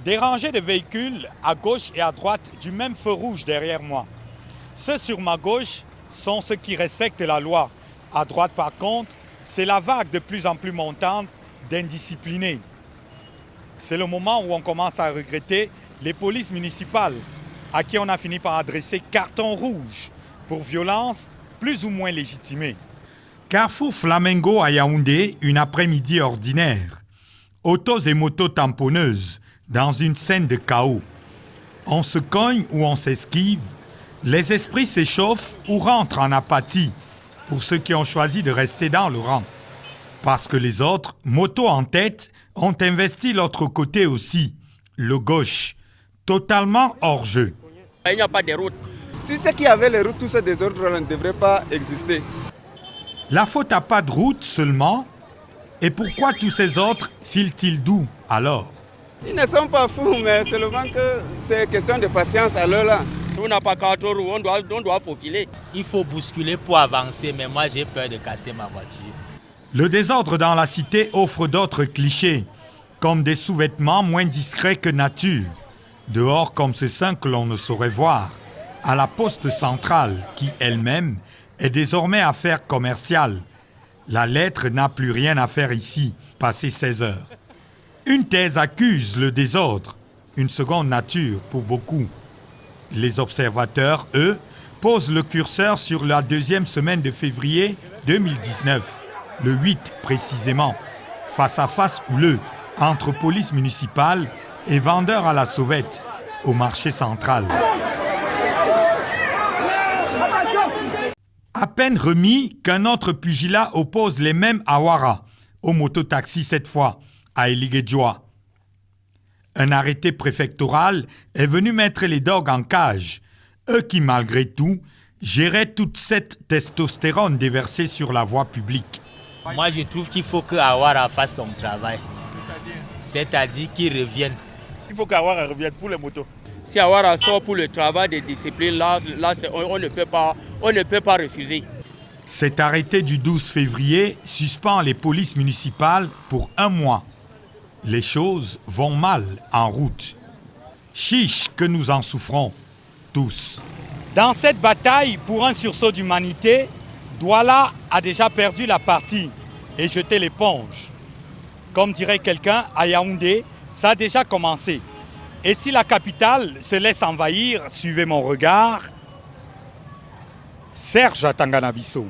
Des rangées de véhicules à gauche et à droite du même feu rouge derrière moi. Ceux sur ma gauche sont ceux qui respectent la loi. À droite, par contre, c'est la vague de plus en plus montante d'indisciplinés. C'est le moment où on commence à regretter les polices municipales à qui on a fini par adresser carton rouge pour violence plus ou moins légitimée. Carrefour Flamengo à Yaoundé, une après-midi ordinaire. Autos et motos tamponneuses dans une scène de chaos. On se cogne ou on s'esquive, les esprits s'échauffent ou rentrent en apathie pour ceux qui ont choisi de rester dans le rang. Parce que les autres, motos en tête, ont investi l'autre côté aussi, le gauche, totalement hors jeu. Il n'y a pas de route. Si ceux qui avaient les routes, tout ce désordre ne devrait pas exister. La faute à pas de route seulement. Et pourquoi tous ces autres filent-ils d'où alors? Ils ne sont pas fous, mais seulement que c'est question de patience à l'heure là. On n'a pas 4 roues, on doit faufiler. Il faut bousculer pour avancer, mais moi j'ai peur de casser ma voiture. Le désordre dans la cité offre d'autres clichés, comme des sous-vêtements moins discrets que nature. Dehors comme ce sein que l'on ne saurait voir, à la poste centrale, qui elle-même est désormais affaire commerciale. La lettre n'a plus rien à faire ici, passé 16 heures. Une thèse accuse le désordre, une seconde nature pour beaucoup. Les observateurs, eux, posent le curseur sur la deuxième semaine de février 2019, le 8 précisément, face à face houleux entre police municipale et vendeurs à la sauvette au marché central. À peine remis qu'un autre pugilat oppose les mêmes Awara, au mototaxi cette fois, à Eligedjoa. Un arrêté préfectoral est venu mettre les dogs en cage, eux qui, malgré tout, géraient toute cette testostérone déversée sur la voie publique. Moi je trouve qu'il faut que Awara fasse son travail. C'est-à-dire qu'il revienne. Il faut qu'Awara revienne pour les motos. Si Awara sort pour le travail de discipline, là on ne peut pas refuser. Cet arrêté du 12 février suspend les polices municipales pour 1 mois. Les choses vont mal en route. Chiche que nous en souffrons, tous. Dans cette bataille pour un sursaut d'humanité, Douala a déjà perdu la partie et jeté l'éponge. Comme dirait quelqu'un, à Yaoundé, ça a déjà commencé. Et si la capitale se laisse envahir, suivez mon regard, Serge Atanganabiso.